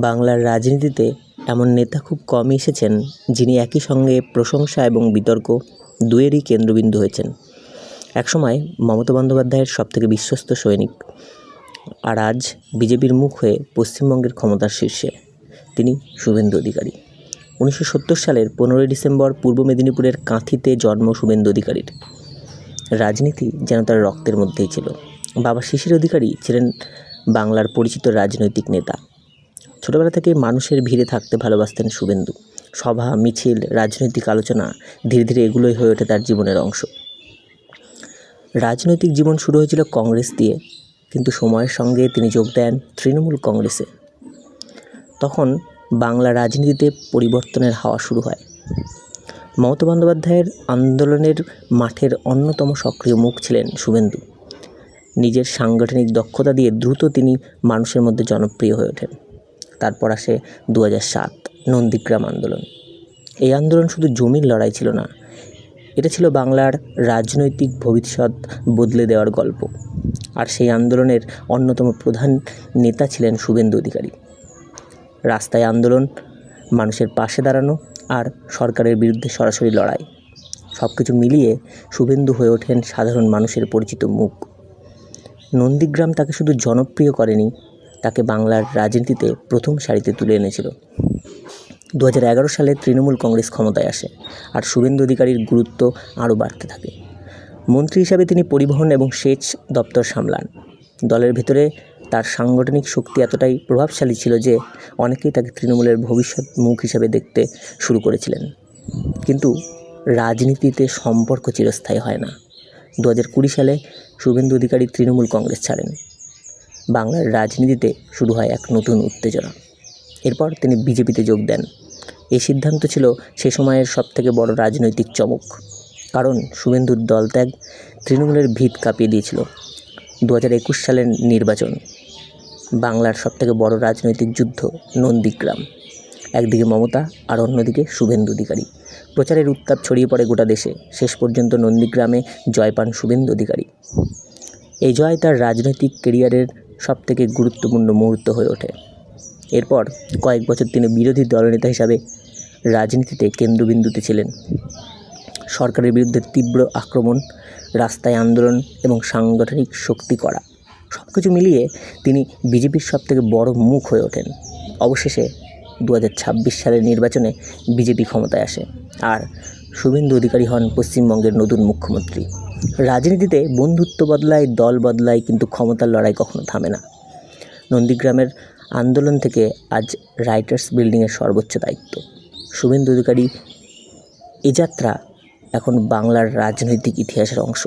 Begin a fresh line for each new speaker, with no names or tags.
বাংলার রাজনীতিতে এমন নেতা খুব কমই এসেছেন যিনি একই সঙ্গে প্রশংসা এবং বিতর্ক দুয়েরই কেন্দ্রবিন্দু হয়েছেন। একসময় মমতা বন্দ্যোপাধ্যায়ের সবথেকে বিশ্বস্ত সৈনিক, আর আজ বিজেপির মুখ হয়ে পশ্চিমবঙ্গের ক্ষমতার শীর্ষে তিনি শুভেন্দু অধিকারী। 1970 সালের 15ই ডিসেম্বর পূর্ব মেদিনীপুরের কাঁথিতে জন্ম শুভেন্দু অধিকারীর। রাজনীতি যেন তার রক্তের মধ্যেই ছিল। বাবা শিশির অধিকারী ছিলেন বাংলার পরিচিত রাজনৈতিক নেতা। ছোটবেলা থেকে মানুষের ভিড়ে থাকতে ভালোবাসতেন শুভেন্দু। সভা, মিছিল, রাজনৈতিক আলোচনা ধীরে ধীরে এগুলোই হয়ে ওঠে তার জীবনের অংশ। রাজনৈতিক জীবন শুরু হয়েছিল কংগ্রেস দিয়ে, কিন্তু সময়ের সঙ্গে তিনি যোগ দেন তৃণমূল কংগ্রেসে। তখন বাংলা রাজনীতিতে পরিবর্তনের হাওয়া শুরু হয়। মমতা বন্দ্যোপাধ্যায়ের আন্দোলনের মাঠের অন্যতম সক্রিয় মুখ ছিলেন শুভেন্দু। নিজের সাংগঠনিক দক্ষতা দিয়ে দ্রুত তিনি মানুষের মধ্যে জনপ্রিয় হয়ে ওঠেন। তারপর আসে 2007 নন্দীগ্রাম আন্দোলন। এই আন্দোলন শুধু জমির লড়াই ছিল না, এটা ছিল বাংলার রাজনৈতিক ভবিষ্যৎ বদলে দেওয়ার গল্প। আর সেই আন্দোলনের অন্যতম প্রধান নেতা ছিলেন শুভেন্দু অধিকারী। রাস্তায় আন্দোলন, মানুষের পাশে দাঁড়ানো আর সরকারের বিরুদ্ধে সরাসরি লড়াই, সব কিছু মিলিয়ে শুভেন্দু হয়ে ওঠেন সাধারণ মানুষের পরিচিত মুখ। নন্দীগ্রাম তাকে শুধু জনপ্রিয় করেনি, তাকে বাংলার রাজনীতিতে প্রথম সারিতে তুলে এনেছিল। 2011 সালে তৃণমূল কংগ্রেস ক্ষমতায় আসে, আর শুভেন্দু অধিকারীর গুরুত্ব আরও বাড়তে থাকে। মন্ত্রী হিসাবে তিনি পরিবহন এবং সেচ দপ্তর সামলান। দলের ভেতরে তার সাংগঠনিক শক্তি এতটাই প্রভাবশালী ছিল যে অনেকেই তাকে তৃণমূলের ভবিষ্যৎ মুখ হিসাবে দেখতে শুরু করেছিলেন। কিন্তু রাজনীতিতে সম্পর্ক চিরস্থায়ী হয় না। 2020 সালে শুভেন্দু অধিকারী তৃণমূল কংগ্রেস ছাড়েন। বাংলার রাজনীতিতে শুরু হয় এক নতুন উত্তেজনা। এরপর তিনি বিজেপিতে যোগ দেন। এই সিদ্ধান্ত ছিল সে সময়ের সবথেকে বড় রাজনৈতিক চমক, কারণ শুভেন্দুর দলত্যাগ তৃণমূলের ভিত কাঁপিয়ে দিয়েছিল। 2021 সালের নির্বাচন, বাংলার সবথেকে বড় রাজনৈতিক যুদ্ধ নন্দীগ্রাম। একদিকে মমতা আর অন্যদিকে শুভেন্দু অধিকারী। প্রচারের উত্তাপ ছড়িয়ে পড়ে গোটা দেশে। শেষ পর্যন্ত নন্দীগ্রামে জয় পান শুভেন্দু অধিকারী। এই জয় তার রাজনৈতিক কেরিয়ারের সবথেকে গুরুত্বপূর্ণ মুহূর্ত হয়ে ওঠে। এরপর কয়েক বছর তিনি বিরোধী দলনেতা হিসাবে রাজনীতিতে কেন্দ্রবিন্দুতে ছিলেন। সরকারের বিরুদ্ধে তীব্র আক্রমণ, রাস্তায় আন্দোলন এবং সাংগঠনিক শক্তি করা, সব কিছু মিলিয়ে তিনি বিজেপির সবথেকে বড় মুখ হয়ে ওঠেন। অবশেষে 2026 সালের নির্বাচনে বিজেপি ক্ষমতায় আসে, আর শুভেন্দু অধিকারী হন পশ্চিমবঙ্গের নতুন মুখ্যমন্ত্রী। রাজনীতিতে বন্ধুত্ব বদলায়, দল বদলায়, কিন্তু ক্ষমতার লড়াই কখনো থামে না। নন্দীগ্রামের আন্দোলন থেকে আজ রাইটার্স বিল্ডিংয়ের সর্বোচ্চ দায়িত্ব। শুভেন্দু অধিকারী এ যাত্রা এখন বাংলার রাজনৈতিক ইতিহাসের অংশ।